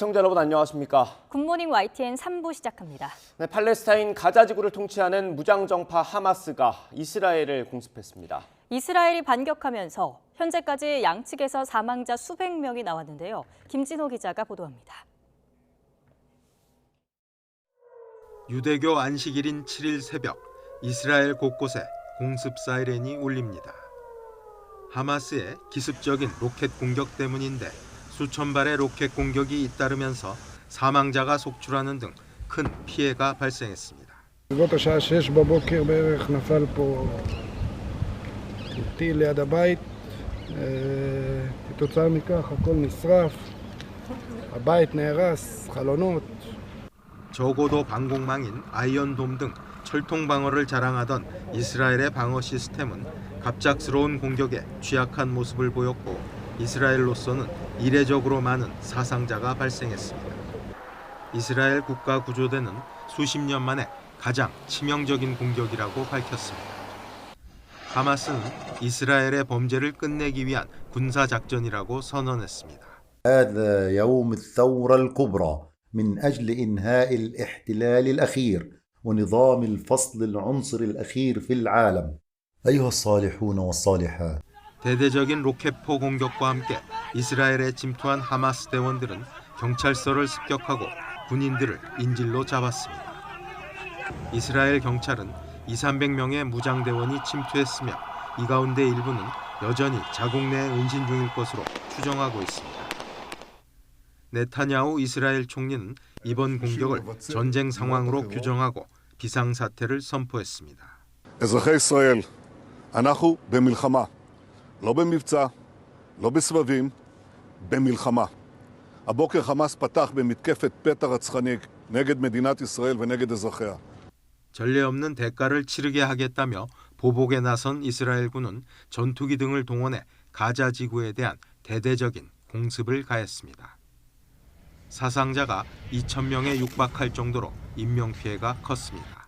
시청자 여러분 안녕하십니까? 굿모닝 YTN 3부 시작합니다. 네, 팔레스타인 가자 지구를 통치하는 무장정파 하마스가 이스라엘을 공습했습니다. 이스라엘이 반격하면서 현재까지 양측에서 사망자 수백 명이 나왔는데요. 김진호 기자가 보도합니다. 유대교 안식일인 7일 새벽, 이스라엘 곳곳에 공습 사이렌이 울립니다. 하마스의 기습적인 로켓 공격 때문인데 수천 발의 로켓 공격이 잇따르면서 사망자가 속출하는 등 큰 피해가 발생했습니다. בסביבות השעה 6 בבוקר בערך נפל פה טיל ליד הבית. כתוצאה מכך הכל נשרף, הבית נהרס, חלונות. 저고도 방공망인 아이언돔 등 철통 방어를 자랑하던 이스라엘의 방어 시스템은 갑작스러운 공격에 취약한 모습을 보였고 이스라엘로서는 이례적으로 많은 사상자가 발생했습니다. 이스라엘 국가구조대는 수십 년 만에 가장 치명적인 공격이라고 밝혔습니다. 하마스는 이스라엘의 범죄를 끝내기 위한 군사작전이라고 선언했습니다. هذا يوم الثورة الكبرى من أجل إنهاء الاحتلال الأخير ونظام الفصل العنصري الأخير في العالم. أيها الصالحون والصالحات. 대대적인 로켓포 공격과 함께 이스라엘에 침투한 하마스 대원들은 경찰서를 습격하고 군인들을 인질로 잡았습니다. 이스라엘 경찰은 200~300명의 무장대원이 침투했으며 이 가운데 일부는 여전히 자국 내에 은신 중일 것으로 추정하고 있습니다. 네타냐후 이스라엘 총리는 이번 공격을 전쟁 상황으로 규정하고 비상사태를 선포했습니다. אזרחי ישראל, אנחנו במלחמה. לא במבצע, לא בסבבים, במלחמה. הבוקר חמאס פתח במתקפת פתע רצחני נגד מדינת ישראל ונגד אזרחיה. 전례 없는 대가를 치르게 하겠다며 보복에 나선 이스라엘군은 전투기 등을 동원해 가자 지구에 대한 대대적인 공습을 가했습니다. 사상자가 2,000명에 육박할 정도로 인명피해가 컸습니다.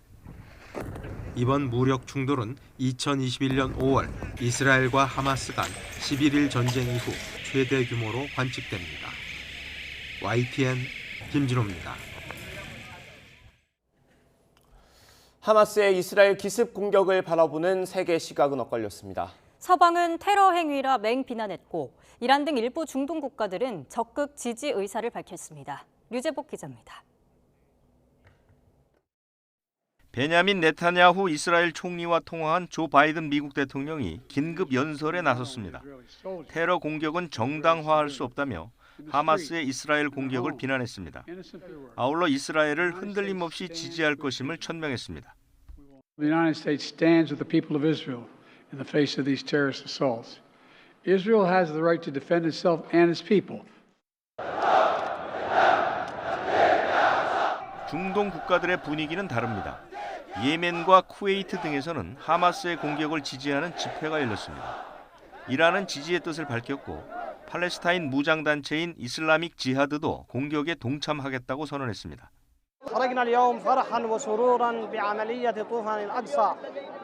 이번 무력 충돌은 2021년 5월 이스라엘과 하마스 간 11일 전쟁 이후 최대 규모로 관측됩니다. YTN 김진호입니다. 하마스의 이스라엘 기습 공격을 바라보는 세계 시각은 엇갈렸습니다. 서방은 테러 행위라 맹비난했고 이란 등 일부 중동 국가들은 적극 지지 의사를 밝혔습니다. 류재복 기자입니다. 베냐민 네타냐후 이스라엘 총리와 통화한 조 바이든 미국 대통령이 긴급 연설에 나섰습니다. 테러 공격은 정당화할 수 없다며 하마스의 이스라엘 공격을 비난했습니다. 아울러 이스라엘을 흔들림 없이 지지할 것임을 천명했습니다. The United States stands with the people of Israel in the face of these terrorist assaults. Israel has the right to defend itself and its people. 중동 국가들의 분위기는 다릅니다. 예멘과 쿠웨이트 등에서는 하마스의 공격을 지지하는 집회가 열렸습니다. 이란은 지지의 뜻을 밝혔고 팔레스타인 무장단체인 이슬라믹 지하드도 공격에 동참하겠다고 선언했습니다. خرجنا اليوم فرحا وسرورا بعملية طوفان الأقصى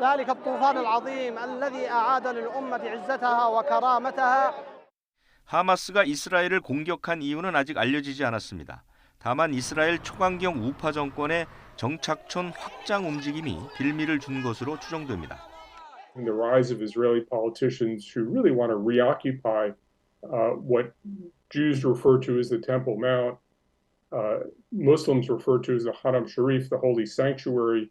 ذلك الطوفان العظيم الذي أعاد للأمة عزتها وكرامتها. 하마스가 이스라엘을 공격한 이유는 아직 알려지지 않았습니다. 다만 이스라엘 초강경 우파 정권의 정착촌 확장 움직임이 빌미를 준 것으로 추정됩니다. The rise of Israeli politicians who really want to reoccupy what Jews refer to as the Temple Mount, Muslims refer to as the Haram Sharif, the holy sanctuary.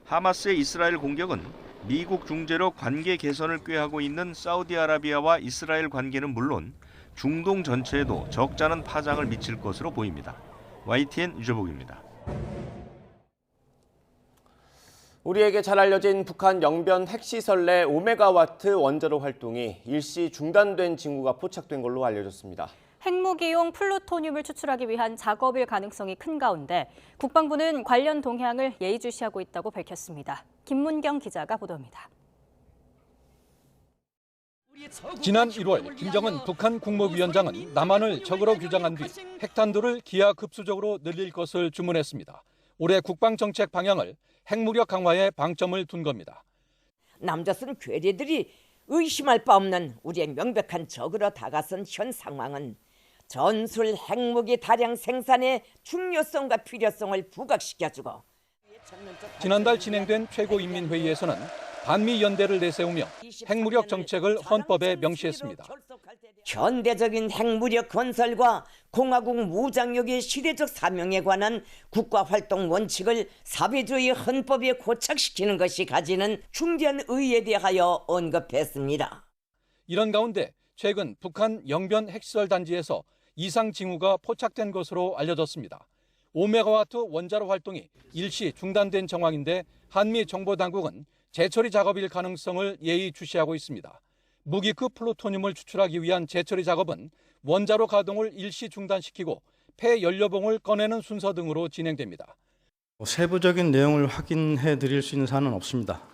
하마스의 이스라엘 공격은 미국 중재로 관계 개선을 꾀하고 있는 사우디아라비아와 이스라엘 관계는 물론 중동 전체에도 적잖은 파장을 미칠 것으로 보입니다. YTN 유재복입니다. 우리에게 잘 알려진 북한 영변 핵시설 내 오메가와트 원자로 활동이 일시 중단된 징후가 포착된 걸로 알려졌습니다. 핵무기용 플루토늄을 추출하기 위한 작업일 가능성이 큰 가운데 국방부는 관련 동향을 예의주시하고 있다고 밝혔습니다. 김문경 기자가 보도합니다. 지난 1월 김정은 북한 국무위원장은 남한을 적으로 규정한 뒤 핵탄두를 기하급수적으로 늘릴 것을 주문했습니다. 올해 국방정책 방향을 핵무력 강화에 방점을 둔 겁니다. 남조선 괴뢰들이 의심할 바 없는 우리의 명백한 적으로 다가선 현 상황은 전술 핵무기 다량 생산의 중요성과 필요성을 부각시켜주고 지난달 진행된 최고인민회의에서는 반미 연대를 내세우며 핵무력 정책을 헌법에 명시했습니다. 현대적인 핵무력 건설과 공화국 무장력의 시대적 사명에 관한 국가활동 원칙을 사회주의 헌법에 고착시키는 것이 가지는 중대한 의의에 대하여 언급했습니다. 이런 가운데 최근 북한 영변 핵시설 단지에서 이상 징후가 포착된 것으로 알려졌습니다. 5메가와트 원자로 활동이 일시 중단된 정황인데 한미 정보당국은 재처리 작업일 가능성을 예의주시하고 있습니다. 무기급 플루토늄을 추출하기 위한 재처리 작업은 원자로 가동을 일시 중단시키고 폐연료봉을 꺼내는 순서 등으로 진행됩니다. 세부적인 내용을 확인해 드릴 수 있는 사안은 없습니다.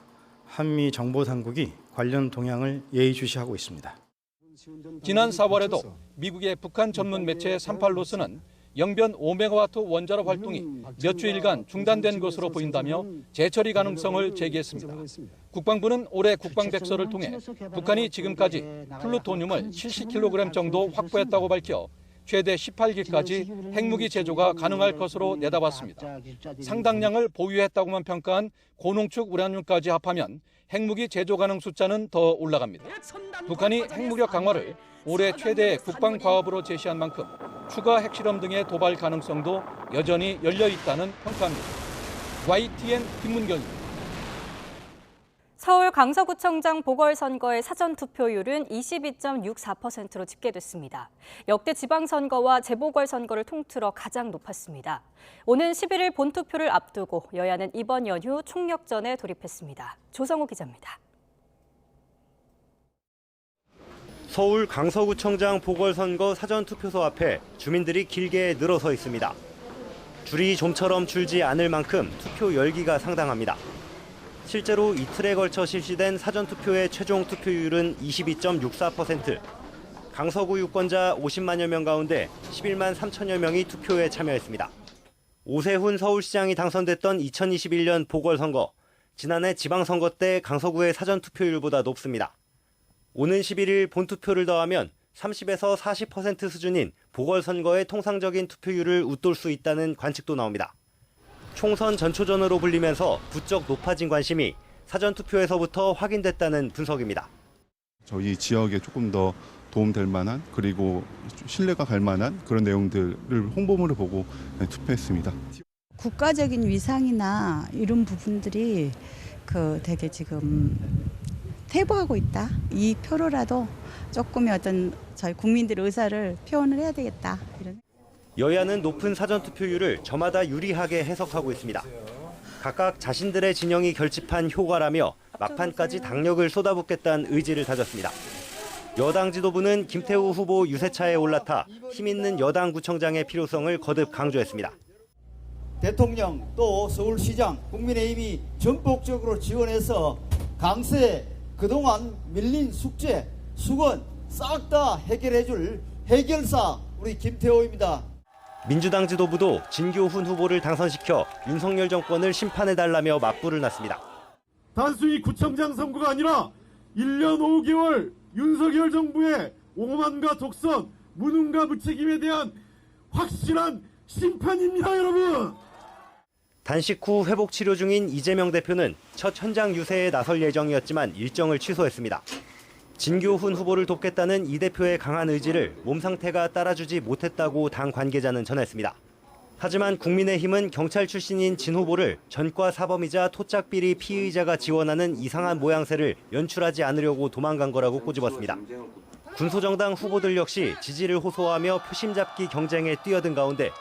한미 정보당국이 관련 동향을 예의주시하고 있습니다. 지난 4월에도 미국의 북한 전문 매체 38로스는 영변 5메가와트 원자로 활동이 몇 주일간 중단된 것으로 보인다며 재처리 가능성을 제기했습니다. 국방부는 올해 국방백서를 통해 북한이 지금까지 플루토늄을 70kg 정도 확보했다고 밝혀 최대 18기까지 핵무기 제조가 가능할 것으로 내다봤습니다. 상당량을 보유했다고만 평가한 고농축 우라늄까지 합하면 핵무기 제조 가능 숫자는 더 올라갑니다. 북한이 핵무력 강화를 올해 최대 국방 과업으로 제시한 만큼 추가 핵실험 등의 도발 가능성도 여전히 열려 있다는 평가입니다. YTN 김문경입니다. 서울 강서구청장 보궐선거의 사전투표율은 22.64%로 집계됐습니다. 역대 지방선거와 재보궐선거를 통틀어 가장 높았습니다. 오는 11일 본투표를 앞두고 여야는 이번 연휴 총력전에 돌입했습니다. 조성호 기자입니다. 서울 강서구청장 보궐선거 사전투표소 앞에 주민들이 길게 늘어서 있습니다. 줄이 좀처럼 줄지 않을 만큼 투표 열기가 상당합니다. 실제로 이틀에 걸쳐 실시된 사전투표의 최종 투표율은 22.64%. 강서구 유권자 50만여 명 가운데 11만 3천여 명이 투표에 참여했습니다. 오세훈 서울시장이 당선됐던 2021년 보궐선거, 지난해 지방선거 때 강서구의 사전투표율보다 높습니다. 오는 11일 본투표를 더하면 30에서 40% 수준인 보궐선거의 통상적인 투표율을 웃돌 수 있다는 관측도 나옵니다. 총선 전초전으로 불리면서 부쩍 높아진 관심이 사전투표에서부터 확인됐다는 분석입니다. 저희 지역에 조금 더 도움될 만한 그리고 신뢰가 갈 만한 그런 내용들을 홍보물을 보고 투표했습니다. 국가적인 위상이나 이런 부분들이 되게 지금 퇴보하고 있다. 이 표로라도 조금의 어떤 저희 국민들의 의사를 표현을 해야 되겠다. 이런. 여야는 높은 사전투표율을 저마다 유리하게 해석하고 있습니다. 각각 자신들의 진영이 결집한 효과라며 막판까지 당력을 쏟아붓겠다는 의지를 다졌습니다. 여당 지도부는 김태우 후보 유세차에 올라타 힘있는 여당 구청장의 필요성을 거듭 강조했습니다. 대통령 또 서울시장 국민의힘이 전폭적으로 지원해서 강서에 그동안 밀린 숙제, 수건 싹 다 해결해줄 해결사 우리 김태호입니다. 민주당 지도부도 진교훈 후보를 당선시켜 윤석열 정권을 심판해달라며 맞불을 놨습니다. 단순히 구청장 선거가 아니라 1년 5개월 윤석열 정부의 오만과 독선, 무능과 무책임에 대한 확실한 심판입니다, 여러분. 단식 후 회복 치료 중인 이재명 대표는 첫 현장 유세에 나설 예정이었지만 일정을 취소했습니다. 진교훈 후보를 돕겠다는 이 대표의 강한 의지를 몸 상태가 따라주지 못했다고 당 관계자는 전했습니다. 하지만 국민의힘은 경찰 출신인 진 후보를 전과 사범이자 토착비리 피의자가 지원하는 이상한 모양새를 연출하지 않으려고 도망간 거라고 꼬집었습니다. 군소정당 후보들 역시 지지를 호소하며 표심 잡기 경쟁에 뛰어든 가운데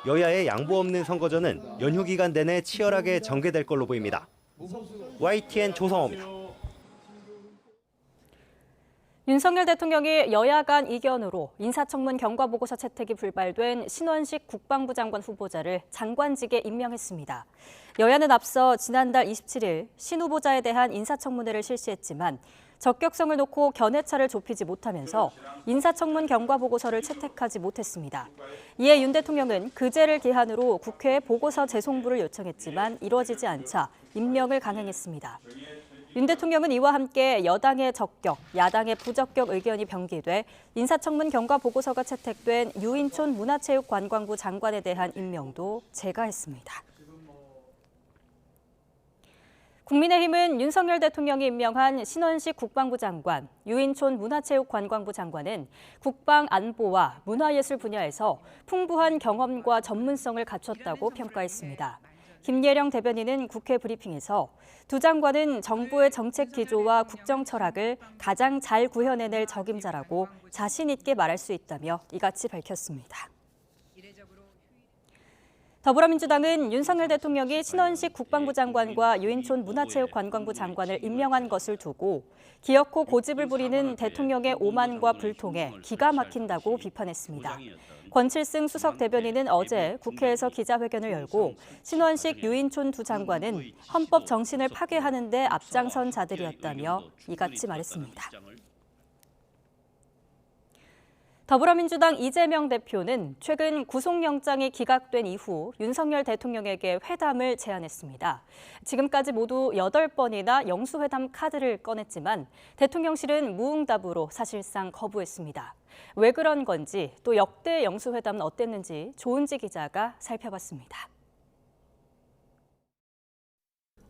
여야의 양보 없는 선거전은 연휴 기간 내내 치열하게 전개될 걸로 보입니다. YTN 조성호입니다. 윤석열 대통령이 여야 간 이견으로 인사청문 경과보고서 채택이 불발된 신원식 국방부 장관 후보자를 장관직에 임명했습니다. 여야는 앞서 지난달 27일 신 후보자에 대한 인사청문회를 실시했지만 적격성을 놓고 견해차를 좁히지 못하면서 인사청문 경과보고서를 채택하지 못했습니다. 이에 윤 대통령은 그제를 기한으로 국회에 보고서 재송부를 요청했지만 이루어지지 않자 임명을 강행했습니다. 윤 대통령은 이와 함께 여당의 적격, 야당의 부적격 의견이 병기돼 인사청문 경과 보고서가 채택된 유인촌 문화체육관광부 장관에 대한 임명도 재가했습니다. 국민의힘은 윤석열 대통령이 임명한 신원식 국방부 장관, 유인촌 문화체육관광부 장관은 국방 안보와 문화예술 분야에서 풍부한 경험과 전문성을 갖췄다고 평가했습니다. 김예령 대변인은 국회 브리핑에서 두 장관은 정부의 정책 기조와 국정 철학을 가장 잘 구현해낼 적임자라고 자신 있게 말할 수 있다며 이같이 밝혔습니다. 더불어민주당은 윤석열 대통령이 신원식 국방부 장관과 유인촌 문화체육관광부 장관을 임명한 것을 두고 기어코 고집을 부리는 대통령의 오만과 불통에 기가 막힌다고 비판했습니다. 권칠승 수석 대변인은 어제 국회에서 기자회견을 열고 신원식, 유인촌 두 장관은 헌법 정신을 파괴하는 데 앞장선 자들이었다며 이같이 말했습니다. 더불어민주당 이재명 대표는 최근 구속영장이 기각된 이후 윤석열 대통령에게 회담을 제안했습니다. 지금까지 모두 8번이나 영수회담 카드를 꺼냈지만 대통령실은 무응답으로 사실상 거부했습니다. 왜 그런 건지 또 역대 영수회담은 어땠는지 조은지 기자가 살펴봤습니다.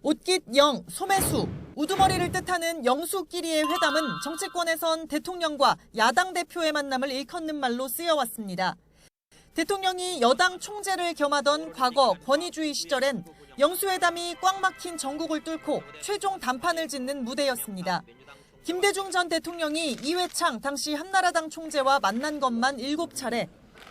옷깃 영, 소매수, 우두머리를 뜻하는 영수끼리의 회담은 정치권에선 대통령과 야당 대표의 만남을 일컫는 말로 쓰여왔습니다. 대통령이 여당 총재를 겸하던 과거 권위주의 시절엔 영수회담이 꽉 막힌 전국을 뚫고 최종 단판을 짓는 무대였습니다. 김대중 전 대통령이 이회창 당시 한나라당 총재와 만난 것만 7차례,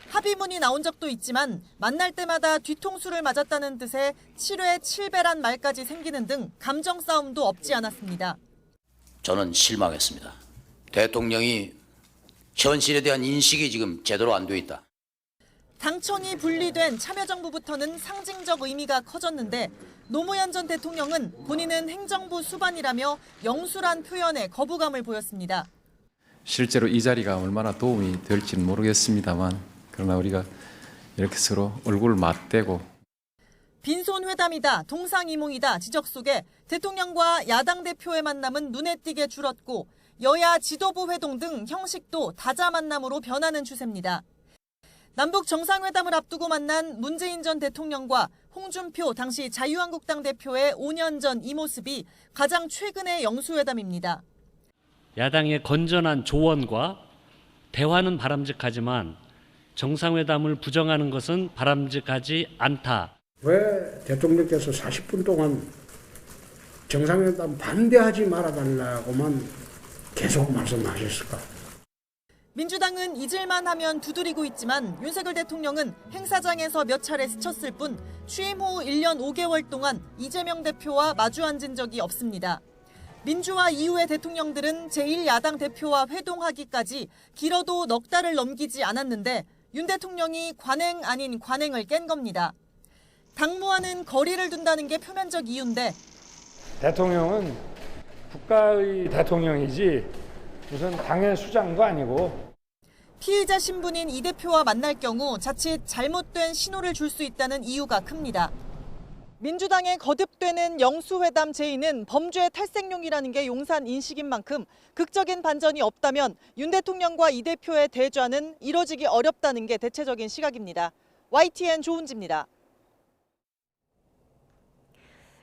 합의문이 나온 적도 있지만 만날 때마다 뒤통수를 맞았다는 뜻의 7회 7배란 말까지 생기는 등 감정 싸움도 없지 않았습니다. 저는 실망했습니다. 대통령이 현실에 대한 인식이 지금 제대로 안 돼 있다. 당청이 분리된 참여정부부터는 상징적 의미가 커졌는데 노무현 전 대통령은 본인은 행정부 수반이라며 영수란 표현에 거부감을 보였습니다. 실제로 이 자리가 얼마나 도움이 될지는 모르겠습니다만 그러나 우리가 이렇게 서로 얼굴을 맞대고 빈손 회담이다, 동상이몽이다 지적 속에 대통령과 야당 대표의 만남은 눈에 띄게 줄었고 여야 지도부 회동 등 형식도 다자 만남으로 변하는 추세입니다. 남북 정상회담을 앞두고 만난 문재인 전 대통령과 홍준표 당시 자유한국당 대표의 5년 전 이 모습이 가장 최근의 영수회담입니다. 야당의 건전한 조언과 대화는 바람직하지만 정상회담을 부정하는 것은 바람직하지 않다. 왜 대통령께서 40분 동안 정상회담 반대하지 말아달라고만 계속 말씀하셨을까? 민주당은 잊을만 하면 두드리고 있지만 윤석열 대통령은 행사장에서 몇 차례 스쳤을 뿐 취임 후 1년 5개월 동안 이재명 대표와 마주 앉은 적이 없습니다. 민주화 이후의 대통령들은 제1야당 대표와 회동하기까지 길어도 넉 달을 넘기지 않았는데 윤 대통령이 관행 아닌 관행을 깬 겁니다. 당무와는 거리를 둔다는 게 표면적 이유인데 대통령은 국가의 대통령이지 무슨 당의 수장도 아니고 피의자 신분인 이 대표와 만날 경우 자칫 잘못된 신호를 줄 수 있다는 이유가 큽니다. 민주당의 거듭되는 영수회담 제의는 범죄 탈색용이라는 게 용산 인식인 만큼 극적인 반전이 없다면 윤 대통령과 이 대표의 대좌는 이뤄지기 어렵다는 게 대체적인 시각입니다. YTN 조은지입니다.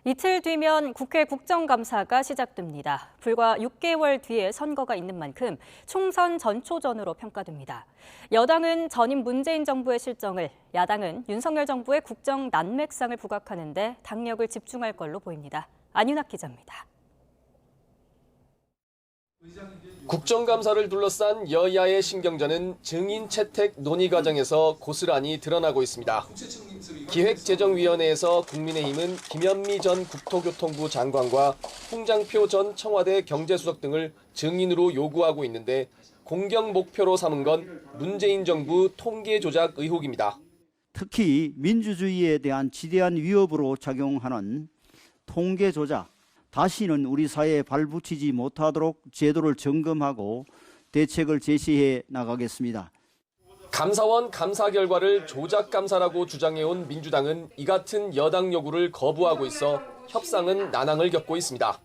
이틀 뒤면 국회 국정감사가 시작됩니다. 불과 6개월 뒤에 선거가 있는 만큼 총선 전초전으로 평가됩니다. 여당은 전임 문재인 정부의 실정을, 야당은 윤석열 정부의 국정 난맥상을 부각하는 데 당력을 집중할 걸로 보입니다. 안윤학 기자입니다. 국정감사를 둘러싼 여야의 신경전은 증인 채택 논의 과정에서 고스란히 드러나고 있습니다. 기획재정위원회에서 국민의힘은 김현미 전 국토교통부 장관과 홍장표 전 청와대 경제수석 등을 증인으로 요구하고 있는데 공격 목표로 삼은 건 문재인 정부 통계 조작 의혹입니다. 특히 민주주의에 대한 지대한 위협으로 작용하는 통계 조작, 다시는 우리 사회에 발붙이지 못하도록 제도를 점검하고 대책을 제시해 나가겠습니다. 감사원 감사 결과를 조작 감사라고 주장해온 민주당은 이 같은 여당 요구를 거부하고 있어 협상은 난항을 겪고 있습니다.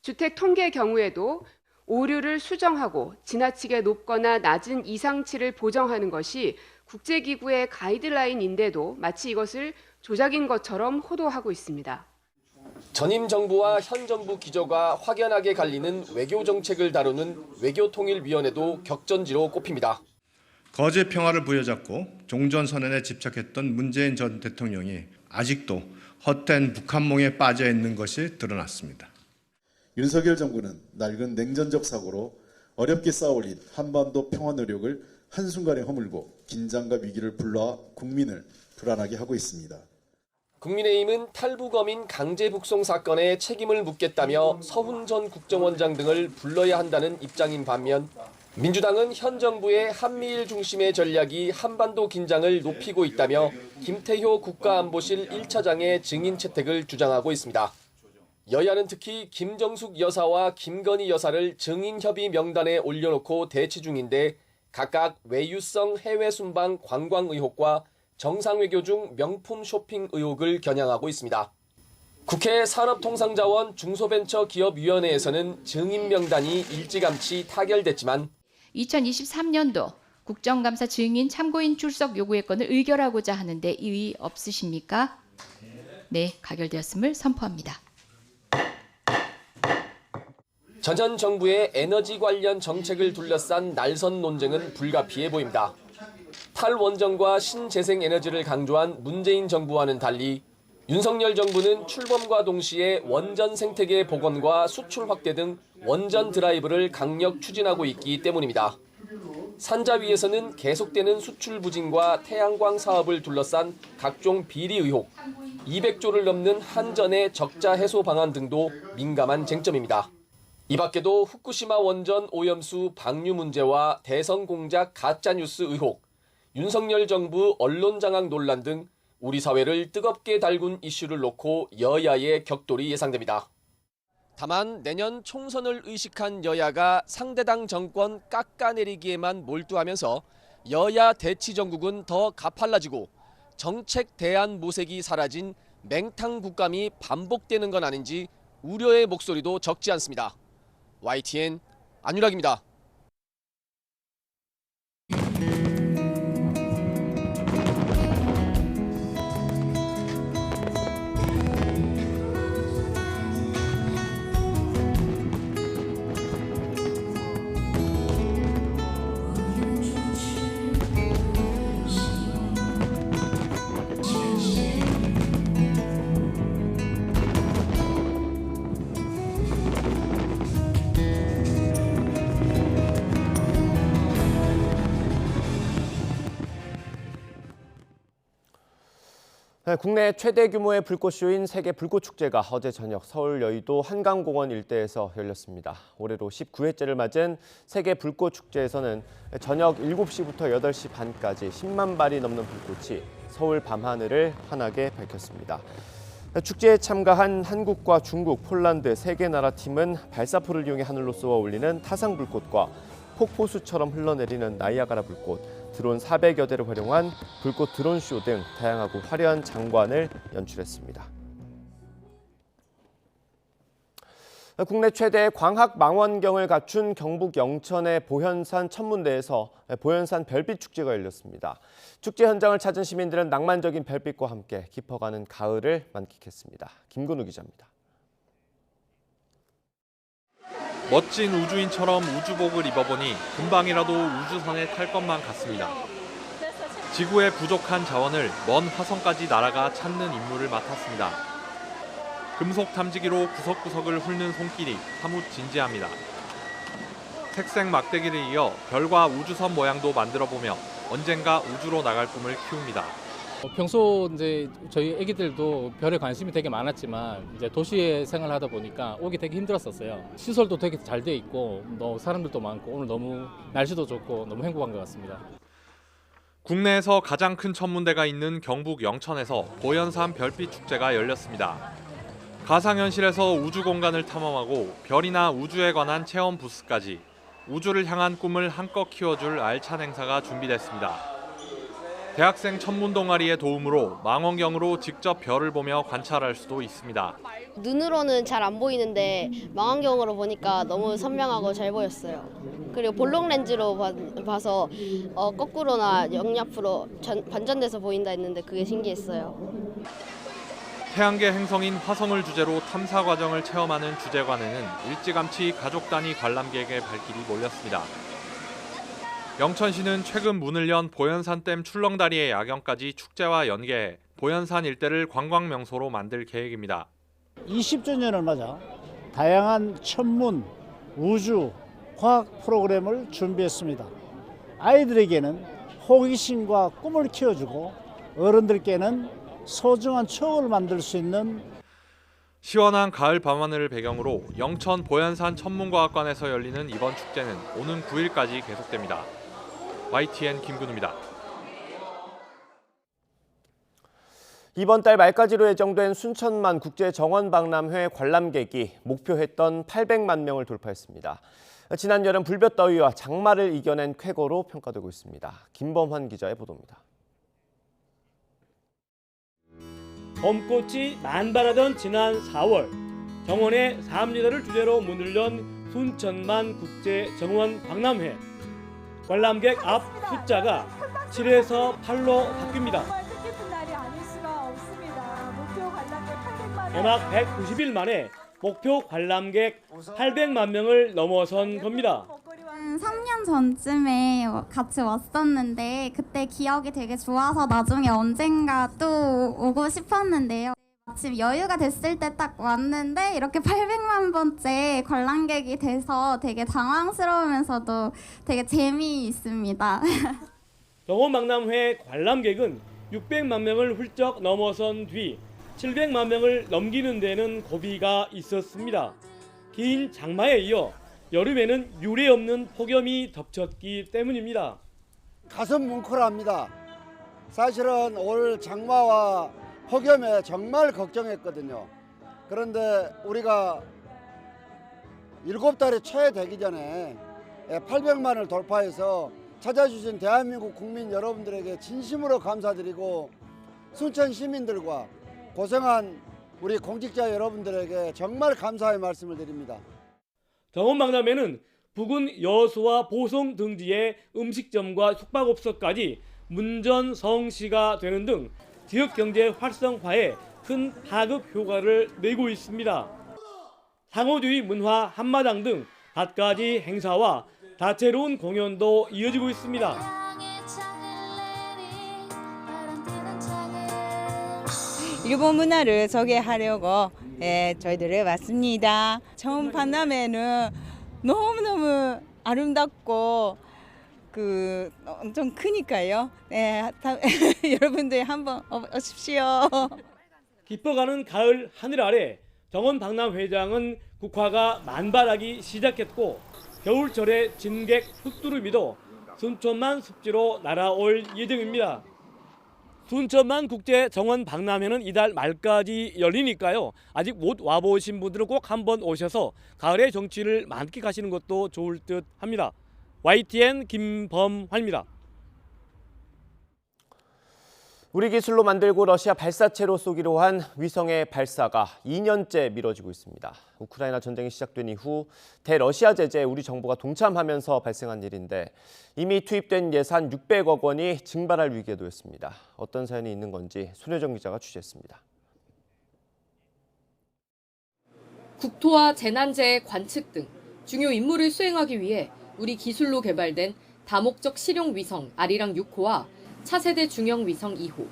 주택 통계 경우에도 오류를 수정하고 지나치게 높거나 낮은 이상치를 보정하는 것이 국제기구의 가이드라인인데도 마치 이것을 조작인 것처럼 호도하고 있습니다. 전임 정부와 현 정부 기조가 확연하게 갈리는 외교 정책을 다루는 외교통일위원회도 격전지로 꼽힙니다. 거제 평화를 부여잡고 종전선언에 집착했던 문재인 전 대통령이 아직도 헛된 북한몽에 빠져 있는 것이 드러났습니다. 윤석열 정부는 낡은 냉전적 사고로 어렵게 쌓아올린 한반도 평화 노력을 한순간에 허물고 긴장과 위기를 불러와 국민을 불안하게 하고 있습니다. 국민의힘은 탈북어민 강제 북송 사건에 책임을 묻겠다며 서훈 전 국정원장 등을 불러야 한다는 입장인 반면 민주당은 현 정부의 한미일 중심의 전략이 한반도 긴장을 높이고 있다며 김태효 국가안보실 1차장의 증인 채택을 주장하고 있습니다. 여야는 특히 김정숙 여사와 김건희 여사를 증인협의 명단에 올려놓고 대치 중인데 각각 외유성 해외 순방 관광 의혹과 정상외교 중 명품 쇼핑 의혹을 겨냥하고 있습니다. 국회 산업통상자원 중소벤처기업위원회에서는 증인 명단이 일찌감치 타결됐지만 2023년도 국정감사 증인 참고인 출석 요구의 건을 의결하고자 하는데 이의 없으십니까? 네, 가결되었음을 선포합니다. 전 정부의 에너지 관련 정책을 둘러싼 날선 논쟁은 불가피해 보입니다. 탈원전과 신재생에너지를 강조한 문재인 정부와는 달리 윤석열 정부는 출범과 동시에 원전 생태계 복원과 수출 확대 등 원전 드라이브를 강력 추진하고 있기 때문입니다. 산자 위에서는 계속되는 수출 부진과 태양광 사업을 둘러싼 각종 비리 의혹, 200조를 넘는 한전의 적자 해소 방안 등도 민감한 쟁점입니다. 이 밖에도 후쿠시마 원전 오염수 방류 문제와 대선 공작 가짜뉴스 의혹, 윤석열 정부 언론 장악 논란 등 우리 사회를 뜨겁게 달군 이슈를 놓고 여야의 격돌이 예상됩니다. 다만 내년 총선을 의식한 여야가 상대당 정권 깎아내리기에만 몰두하면서 여야 대치 정국은 더 가팔라지고 정책 대안 모색이 사라진 맹탕 국감이 반복되는 건 아닌지 우려의 목소리도 적지 않습니다. YTN 안유락입니다. 국내 최대 규모의 불꽃쇼인 세계 불꽃축제가 어제 저녁 서울 여의도 한강공원 일대에서 열렸습니다. 올해로 19회째를 맞은 세계 불꽃축제에서는 저녁 7시부터 8시 반까지 10만 발이 넘는 불꽃이 서울 밤하늘을 환하게 밝혔습니다. 축제에 참가한 한국과 중국, 폴란드 3개 나라 팀은 발사포를 이용해 하늘로 쏘아 올리는 타상 불꽃과 폭포수처럼 흘러내리는 나이아가라 불꽃, 드론 400여 대를 활용한 불꽃 드론쇼 등 다양하고 화려한 장관을 연출했습니다. 국내 최대 광학 망원경을 갖춘 경북 영천의 보현산 천문대에서 보현산 별빛 축제가 열렸습니다. 축제 현장을 찾은 시민들은 낭만적인 별빛과 함께 깊어가는 가을을 만끽했습니다. 김근우 기자입니다. 멋진 우주인처럼 우주복을 입어보니 금방이라도 우주선에 탈 것만 같습니다. 지구의 부족한 자원을 먼 화성까지 날아가 찾는 임무를 맡았습니다. 금속 탐지기로 구석구석을 훑는 손길이 사뭇 진지합니다. 색색 막대기를 이어 별과 우주선 모양도 만들어보며 언젠가 우주로 나갈 꿈을 키웁니다. 평소 이제 저희 애기들도 별에 관심이 되게 많았지만 이제 도시에 생활하다 보니까 오기 되게 힘들었었어요. 시설도 되게 잘 돼 있고 사람들도 많고 오늘 너무 날씨도 좋고 너무 행복한 것 같습니다. 국내에서 가장 큰 천문대가 있는 경북 영천에서 보현산 별빛 축제가 열렸습니다. 가상현실에서 우주 공간을 탐험하고 별이나 우주에 관한 체험 부스까지 우주를 향한 꿈을 한껏 키워줄 알찬 행사가 준비됐습니다. 대학생 천문 동아리의 도움으로 망원경으로 직접 별을 보며 관찰할 수도 있습니다. 눈으로는 잘 안 보이는데 망원경으로 보니까 너무 선명하고 잘 보였어요. 그리고 볼록 렌즈로 봐서 거꾸로나 역옆으로 반전돼서 보인다 했는데 그게 신기했어요. 태양계 행성인 화성을 주제로 탐사 과정을 체험하는 주제관에는 일찌감치 가족 단위 관람객의 발길이 몰렸습니다. 영천시는 최근 문을 연 보현산댐 출렁다리의 야경까지 축제와 연계해 보현산 일대를 관광 명소로 만들 계획입니다. 20주년을 맞아 다양한 천문, 우주, 과학 프로그램을 준비했습니다. 아이들에게는 호기심과 꿈을 키워주고 어른들께는 소중한 추억을 만들 수 있는 시원한 가을 밤하늘을 배경으로 영천 보현산 천문과학관에서 열리는 이번 축제는 오는 9일까지 계속됩니다. YTN 김근우입니다. 이번 달 말까지로 예정된 순천만 국제정원박람회 관람객이 목표했던 800만 명을 돌파했습니다. 지난 여름 불볕더위와 장마를 이겨낸 쾌거로 평가되고 있습니다. 김범환 기자의 보도입니다. 봄꽃이 만발하던 지난 4월, 정원의 3리더를 주제로 문을 연 순천만 국제정원박람회. 관람객 앞 숫자가 7에서 8로 바뀝니다. 개막 190일 만에 목표 관람객 800만 명을 넘어선 겁니다. 3년 전쯤에 같이 왔었는데 그때 기억이 되게 좋아서 나중에 언젠가 또 오고 싶었는데요. 마침 여유가 됐을 때 딱 왔는데 이렇게 800만 번째 관람객이 돼서 되게 당황스러우면서도 되게 재미있습니다. 정원박람회 관람객은 600만 명을 훌쩍 넘어선 뒤 700만 명을 넘기는 데는 고비가 있었습니다. 긴 장마에 이어 여름에는 유례없는 폭염이 덮쳤기 때문입니다. 가슴 뭉클합니다. 사실은 올 장마와 폭염에 정말 걱정했거든요. 그런데 우리가 7달이 채 되기 전에 800만을 돌파해서 찾아주신 대한민국 국민 여러분들에게 진심으로 감사드리고 순천 시민들과 고생한 우리 공직자 여러분들에게 정말 감사의 말씀을 드립니다. 정원박람회는 부근 여수와 보성 등지의 음식점과 숙박업소까지 문전성시가 되는 등 지역경제 활성화에 큰 파급 효과를 내고 있습니다. 상호주의 문화 한마당 등 갖가지 행사와 다채로운 공연도 이어지고 있습니다. 일본 문화를 소개하려고 저희들이 왔습니다. 처음 박람회는 너무너무 아름답고 엄청 크니까요. 여러분들 한번 오십시오. 깊어가는 가을 하늘 아래 정원박람회장은 국화가 만발하기 시작했고 겨울철에 진객 흙두루미도 순천만 습지로 날아올 예정입니다. 순천만 국제 정원 박람회는 이달 말까지 열리니까요. 아직 못 와보신 분들은 꼭 한번 오셔서 가을의 정취를 만끽하시는 것도 좋을 듯 합니다. YTN 김범환입니다. 우리 기술로 만들고 러시아 발사체로 쏘기로 한 위성의 발사가 2년째 미뤄지고 있습니다. 우크라이나 전쟁이 시작된 이후 대러시아 제재에 우리 정부가 동참하면서 발생한 일인데 이미 투입된 예산 600억 원이 증발할 위기에 놓였습니다. 어떤 사연이 있는 건지 손효정 기자가 취재했습니다. 국토와 재난재해 관측 등 중요 임무를 수행하기 위해 우리 기술로 개발된 다목적 실용 위성 아리랑 6호와 차세대 중형 위성 2호.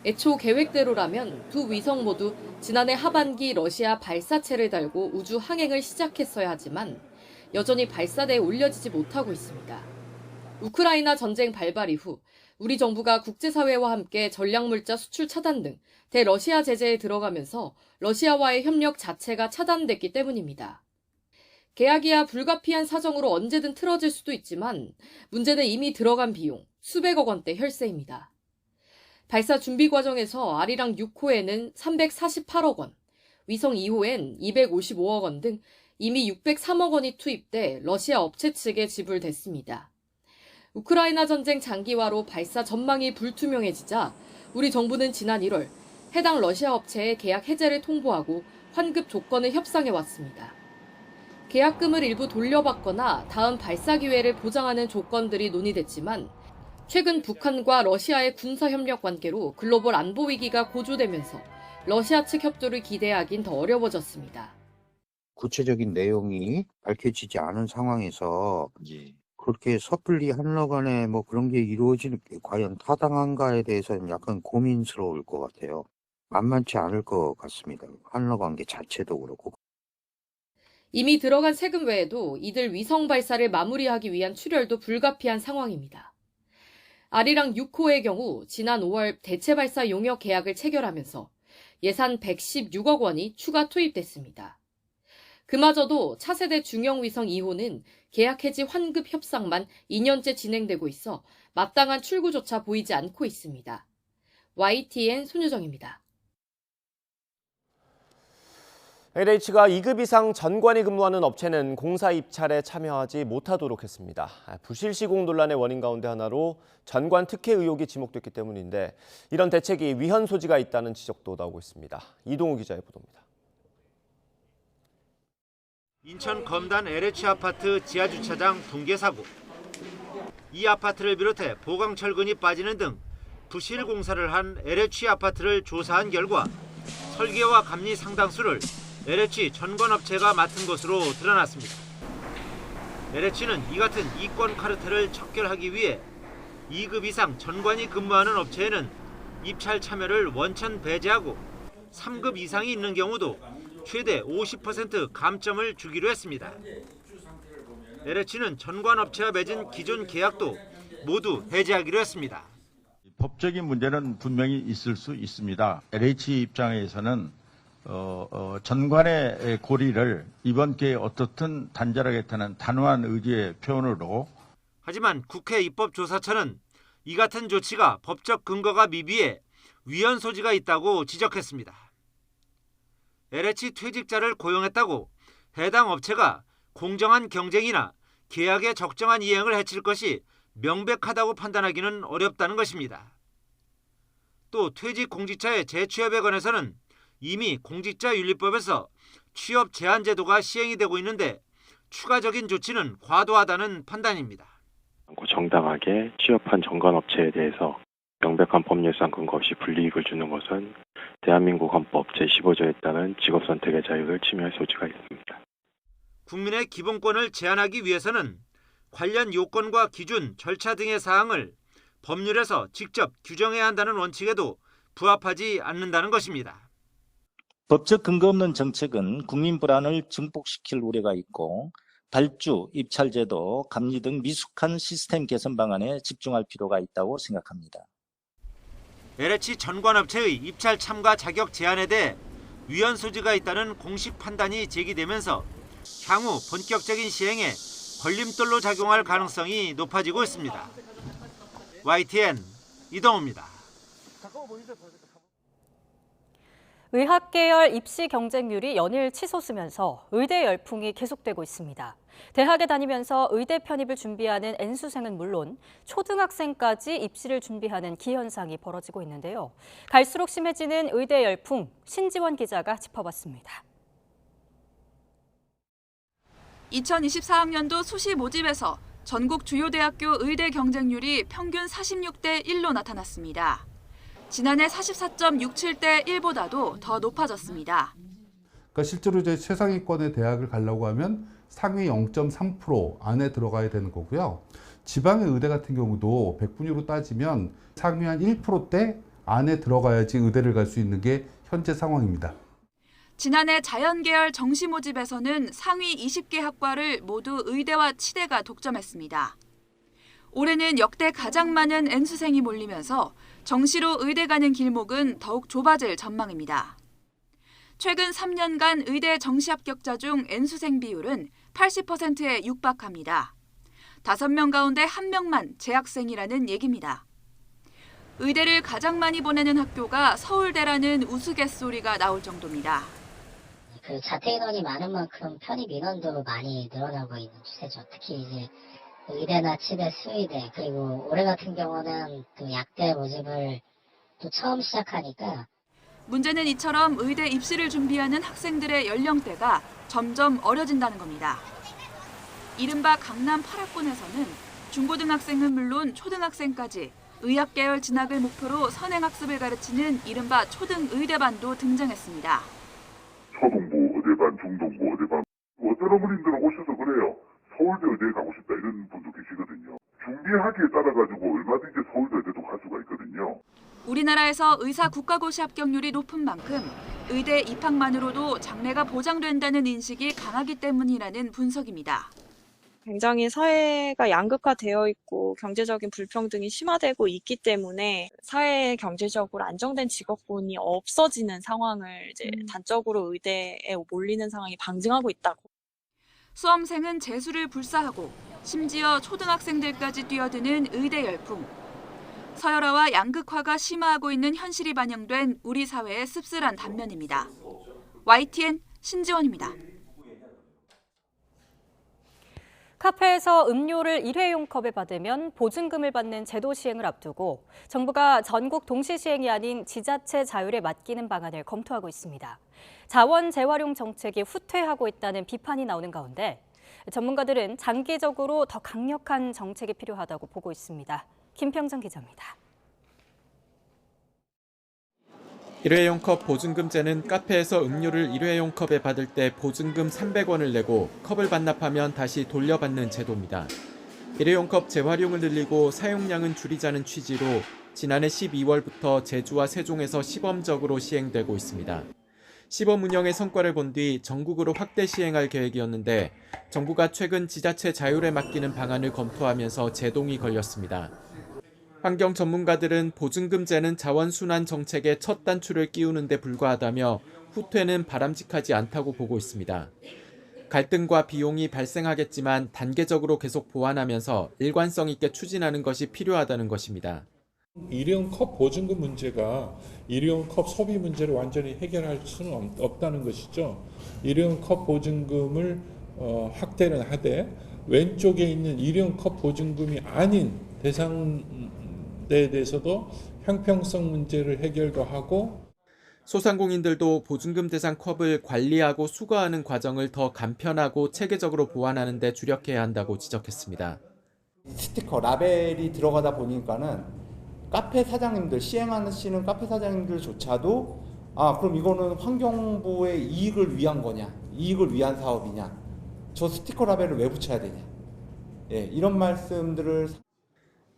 애초 계획대로라면 두 위성 모두 지난해 하반기 러시아 발사체를 달고 우주 항행을 시작했어야 하지만 여전히 발사대에 올려지지 못하고 있습니다. 우크라이나 전쟁 발발 이후 우리 정부가 국제사회와 함께 전략물자 수출 차단 등 대러시아 제재에 들어가면서 러시아와의 협력 자체가 차단됐기 때문입니다. 계약이야 불가피한 사정으로 언제든 틀어질 수도 있지만 문제는 이미 들어간 비용 수백억 원대 혈세입니다. 발사 준비 과정에서 아리랑 6호에는 348억 원, 위성 2호엔 255억 원 등 이미 603억 원이 투입돼 러시아 업체 측에 지불됐습니다. 우크라이나 전쟁 장기화로 발사 전망이 불투명해지자 우리 정부는 지난 1월 해당 러시아 업체의 계약 해제를 통보하고 환급 조건을 협상해 왔습니다. 계약금을 일부 돌려받거나 다음 발사 기회를 보장하는 조건들이 논의됐지만 최근 북한과 러시아의 군사협력 관계로 글로벌 안보 위기가 고조되면서 러시아 측 협조를 기대하긴 더 어려워졌습니다. 구체적인 내용이 밝혀지지 않은 상황에서 그렇게 섣불리 한러 간에 뭐 그런 게 이루어지는 게 과연 타당한가에 대해서는 약간 고민스러울 것 같아요. 만만치 않을 것 같습니다. 한러 관계 자체도 그렇고. 이미 들어간 세금 외에도 이들 위성 발사를 마무리하기 위한 출혈도 불가피한 상황입니다. 아리랑 6호의 경우 지난 5월 대체 발사 용역 계약을 체결하면서 예산 116억 원이 추가 투입됐습니다. 그마저도 차세대 중형 위성 2호는 계약 해지 환급 협상만 2년째 진행되고 있어 마땅한 출구조차 보이지 않고 있습니다. YTN 손유정입니다. LH가 2급 이상 전관이 근무하는 업체는 공사 입찰에 참여하지 못하도록 했습니다. 부실 시공 논란의 원인 가운데 하나로 전관 특혜 의혹이 지목됐기 때문인데 이런 대책이 위헌 소지가 있다는 지적도 나오고 있습니다. 이동우 기자의 보도입니다. 인천 검단 LH 아파트 지하주차장 붕괴 사고. 이 아파트를 비롯해 보강철근이 빠지는 등 부실 공사를 한 LH 아파트를 조사한 결과 설계와 감리 상당수를 LH 전관업체가 맡은 것으로 드러났습니다. LH는 이 같은 이권 카르텔을 척결하기 위해 2급 이상 전관이 근무하는 업체에는 입찰 참여를 원천 배제하고 3급 이상이 있는 경우도 최대 50% 감점을 주기로 했습니다. LH는 전관업체와 맺은 기존 계약도 모두 해지하기로 했습니다. 법적인 문제는 분명히 있을 수 있습니다. LH 입장에서는 전관의 고리를 이번 기회에 어떻든 단절하겠다는 단호한 의지의 표현으로. 하지만 국회 입법조사처는 이 같은 조치가 법적 근거가 미비해 위헌 소지가 있다고 지적했습니다. LH 퇴직자를 고용했다고 해당 업체가 공정한 경쟁이나 계약의 적정한 이행을 해칠 것이 명백하다고 판단하기는 어렵다는 것입니다. 또 퇴직 공직자의 재취업에 관해서는 이미 공직자윤리법에서 취업 제한 제도가 시행이 되고 있는데 추가적인 조치는 과도하다는 판단입니다. 정당하게 취업한 전관업체에 대해서 명백한 법률상 근거 없이 불이익을 주는 것은 대한민국 헌법 제15조에 따른 직업선택의 자유를 침해할 소지가 있습니다. 국민의 기본권을 제한하기 위해서는 관련 요건과 기준, 절차 등의 사항을 법률에서 직접 규정해야 한다는 원칙에도 부합하지 않는다는 것입니다. 법적 근거 없는 정책은 국민 불안을 증폭시킬 우려가 있고 발주, 입찰제도, 감리 등 미숙한 시스템 개선 방안에 집중할 필요가 있다고 생각합니다. LH 전관업체의 입찰 참가 자격 제한에 대해 위헌 소지가 있다는 공식 판단이 제기되면서 향후 본격적인 시행에 걸림돌로 작용할 가능성이 높아지고 있습니다. YTN 이동호입니다. 의학계열 입시 경쟁률이 연일 치솟으면서 의대 열풍이 계속되고 있습니다. 대학에 다니면서 의대 편입을 준비하는 N수생은 물론 초등학생까지 입시를 준비하는 기현상이 벌어지고 있는데요. 갈수록 심해지는 의대 열풍, 신지원 기자가 짚어봤습니다. 2024학년도 수시 모집에서 전국 주요 대학교 의대 경쟁률이 평균 46대 1로 나타났습니다. 지난해 44.67대 1보다도 더 높아졌습니다. 그러니까 실제로 이제 최상위권의 대학을 가려고 하면 상위 0.3% 안에 들어가야 되는 거고요. 지방의 의대 같은 경우도 백분위로 따지면 상위 한 1%대 안에 들어가야지 의대를 갈 수 있는 게 현재 상황입니다. 지난해 자연계열 정시 모집에서는 상위 20개 학과를 모두 의대와 치대가 독점했습니다. 올해는 역대 가장 많은 N수생이 몰리면서 정시로 의대 가는 길목은 더욱 좁아질 전망입니다. 최근 3년간 의대 정시 합격자 중 N수생 비율은 80%에 육박합니다. 5명 가운데 1명만 재학생이라는 얘기입니다. 의대를 가장 많이 보내는 학교가 서울대라는 우스갯소리가 나올 정도입니다. 자퇴 인원이 많은 만큼 편입 인원도 많이 늘어나고 있는 추세죠. 특히 이제 의대나 치대, 수의대, 그리고 올해 같은 경우는 그 약대 모집을 또 처음 시작하니까 문제는 이처럼 의대 입시를 준비하는 학생들의 연령대가 점점 어려진다는 겁니다. 이른바 강남 8학군에서는 중고등학생은 물론 초등학생까지 의학계열 진학을 목표로 선행학습을 가르치는 이른바 초등의대반도 등장했습니다. 초등부 의대반, 중등부 의대반. 어떤 어머님들은 오셔서 그래요. 서울대 의대에 가고 싶다 이런 분도 계시거든요. 준비하기에 따라가지고 얼마든지 서울대 의대도 갈 수가 있거든요. 우리나라에서 의사 국가고시 합격률이 높은 만큼 의대 입학만으로도 장래가 보장된다는 인식이 강하기 때문이라는 분석입니다. 굉장히 사회가 양극화되어 있고 경제적인 불평등이 심화되고 있기 때문에 사회에 경제적으로 안정된 직업군이 없어지는 상황을 이제 단적으로 의대에 몰리는 상황이 방증하고 있다고. 수험생은 재수를 불사하고 심지어 초등학생들까지 뛰어드는 의대 열풍. 서열화와 양극화가 심화하고 있는 현실이 반영된 우리 사회의 씁쓸한 단면입니다. YTN 신지원입니다. 카페에서 음료를 일회용 컵에 받으면 보증금을 받는 제도 시행을 앞두고 정부가 전국 동시 시행이 아닌 지자체 자율에 맡기는 방안을 검토하고 있습니다. 자원 재활용 정책이 후퇴하고 있다는 비판이 나오는 가운데 전문가들은 장기적으로 더 강력한 정책이 필요하다고 보고 있습니다. 김평정 기자입니다. 일회용 컵 보증금제는 카페에서 음료를 일회용 컵에 받을 때 보증금 300원을 내고 컵을 반납하면 다시 돌려받는 제도입니다. 일회용 컵 재활용을 늘리고 사용량은 줄이자는 취지로 지난해 12월부터 제주와 세종에서 시범적으로 시행되고 있습니다. 시범 운영의 성과를 본 뒤 전국으로 확대 시행할 계획이었는데 정부가 최근 지자체 자율에 맡기는 방안을 검토하면서 제동이 걸렸습니다. 환경 전문가들은 보증금제는 자원순환 정책의 첫 단추를 끼우는 데 불과하다며 후퇴는 바람직하지 않다고 보고 있습니다. 갈등과 비용이 발생하겠지만 단계적으로 계속 보완하면서 일관성 있게 추진하는 것이 필요하다는 것입니다. 일회용 컵 보증금 문제가 일회용 컵 소비 문제를 완전히 해결할 수는 없다는 것이죠. 일회용 컵 보증금을 확대는 하되 왼쪽에 있는 일회용 컵 보증금이 아닌 대상에 대해서도 형평성 문제를 해결도 하고 소상공인들도 보증금 대상 컵을 관리하고 수거하는 과정을 더 간편하고 체계적으로 보완하는 데 주력해야 한다고 지적했습니다. 스티커, 라벨이 들어가다 보니까는 카페 사장님들, 시행하시는 카페 사장님들조차도 그럼 이거는 환경부의 이익을 위한 거냐, 이익을 위한 사업이냐, 저 스티커 라벨을 왜 붙여야 되냐, 이런 말씀들을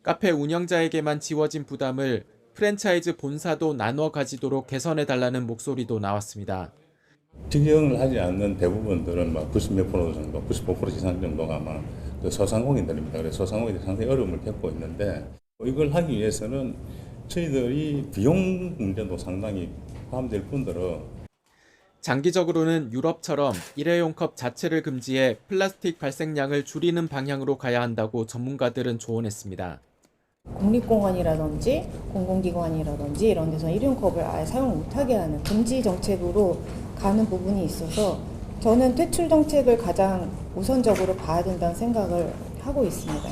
카페 운영자에게만 지워진 부담을 프랜차이즈 본사도 나눠 가지도록 개선해달라는 목소리도 나왔습니다. 직영을 하지 않는 대부분들은 90몇 프로 정도, 95% 이상 정도가 아마 소상공인들입니다. 그래서 소상공인들이 상당히 어려움을 겪고 있는데 이걸 하기 위해서는 저희들이 비용 문제도 상당히 포함될 뿐더러 장기적으로는 유럽처럼 일회용 컵 자체를 금지해 플라스틱 발생량을 줄이는 방향으로 가야 한다고 전문가들은 조언했습니다. 국립공원이라든지 공공기관이라든지 이런 데서 일회용컵을 아예 사용 못하게 하는 금지 정책으로 가는 부분이 있어서 저는 퇴출 정책을 가장 우선적으로 봐야 된다는 생각을 하고 있습니다.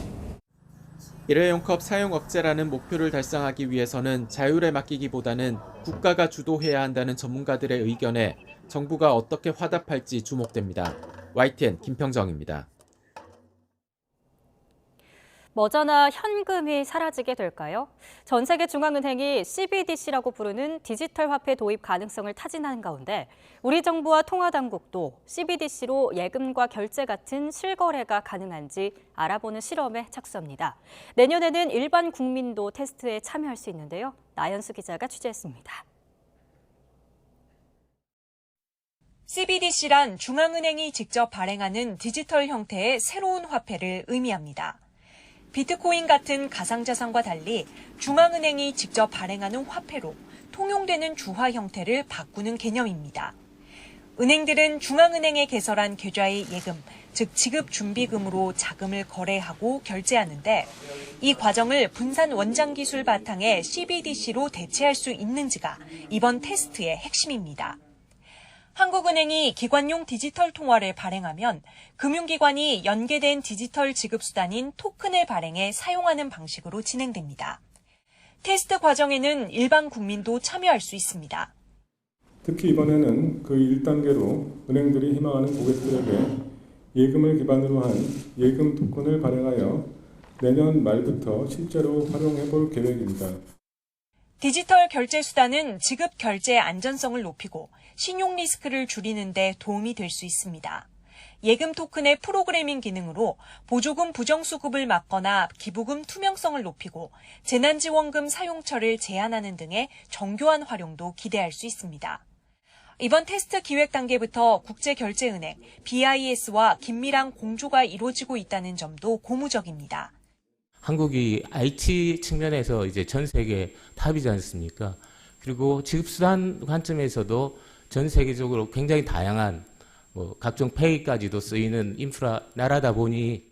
일회용 컵 사용 억제라는 목표를 달성하기 위해서는 자율에 맡기기보다는 국가가 주도해야 한다는 전문가들의 의견에 정부가 어떻게 화답할지 주목됩니다. YTN 김평정입니다. 머저나 현금이 사라지게 될까요? 전 세계 중앙은행이 CBDC라고 부르는 디지털 화폐 도입 가능성을 타진하는 가운데 우리 정부와 통화당국도 CBDC로 예금과 결제 같은 실거래가 가능한지 알아보는 실험에 착수합니다. 내년에는 일반 국민도 테스트에 참여할 수 있는데요. 나연수 기자가 취재했습니다. CBDC란 중앙은행이 직접 발행하는 디지털 형태의 새로운 화폐를 의미합니다. 비트코인 같은 가상자산과 달리 중앙은행이 직접 발행하는 화폐로 통용되는 주화 형태를 바꾸는 개념입니다. 은행들은 중앙은행에 개설한 계좌의 예금, 즉 지급준비금으로 자금을 거래하고 결제하는데 이 과정을 분산 원장 기술 바탕의 CBDC로 대체할 수 있는지가 이번 테스트의 핵심입니다. 한국은행이 기관용 디지털 통화를 발행하면 금융기관이 연계된 디지털 지급수단인 토큰을 발행해 사용하는 방식으로 진행됩니다. 테스트 과정에는 일반 국민도 참여할 수 있습니다. 특히 이번에는 그 1단계로 은행들이 희망하는 고객들에게 예금을 기반으로 한 예금 토큰을 발행하여 내년 말부터 실제로 활용해 볼 계획입니다. 디지털 결제 수단은 지급 결제의 안전성을 높이고 신용 리스크를 줄이는 데 도움이 될 수 있습니다. 예금 토큰의 프로그래밍 기능으로 보조금 부정수급을 막거나 기부금 투명성을 높이고 재난지원금 사용처를 제한하는 등의 정교한 활용도 기대할 수 있습니다. 이번 테스트 기획 단계부터 국제결제은행 BIS와 긴밀한 공조가 이루어지고 있다는 점도 고무적입니다. 한국이 IT 측면에서 이제 전 세계 탑이지 않습니까? 그리고 지급수단 관점에서도 전 세계적으로 굉장히 다양한 각종 페이까지도 쓰이는 인프라 나라다 보니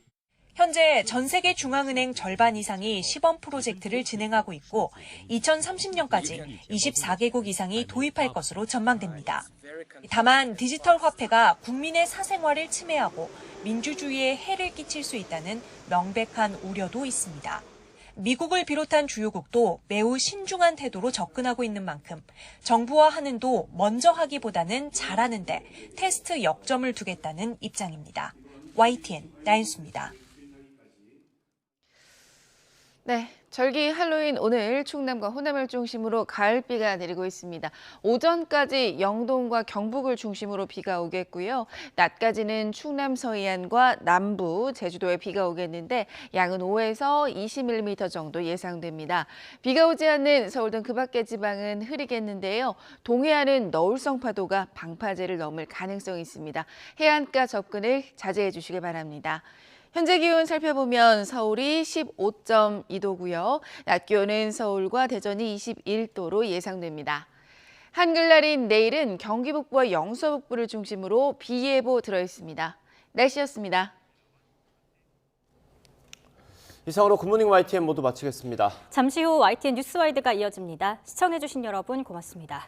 현재 전 세계 중앙은행 절반 이상이 시범 프로젝트를 진행하고 있고 2030년까지 24개국 이상이 도입할 것으로 전망됩니다. 다만 디지털 화폐가 국민의 사생활을 침해하고 민주주의에 해를 끼칠 수 있다는 명백한 우려도 있습니다. 미국을 비롯한 주요국도 매우 신중한 태도로 접근하고 있는 만큼 정부와 한은도 먼저 하기보다는 잘하는데 테스트 역점을 두겠다는 입장입니다. YTN 나인수입니다. 네, 절기 할로윈 오늘 충남과 호남을 중심으로 가을비가 내리고 있습니다. 오전까지 영동과 경북을 중심으로 비가 오겠고요. 낮까지는 충남 서해안과 남부, 제주도에 비가 오겠는데 양은 5에서 20mm 정도 예상됩니다. 비가 오지 않는 서울 등 그 밖의 지방은 흐리겠는데요. 동해안은 너울성 파도가 방파제를 넘을 가능성이 있습니다. 해안가 접근을 자제해 주시기 바랍니다. 현재 기온 살펴보면 서울이 15.2도고요. 낮 기온은 서울과 대전이 21도로 예상됩니다. 한글날인 내일은 경기 북부와 영서 북부를 중심으로 비 예보 들어있습니다. 날씨였습니다. 이상으로 굿모닝 YTN 모두 마치겠습니다. 잠시 후 YTN 뉴스와이드가 이어집니다. 시청해주신 여러분 고맙습니다.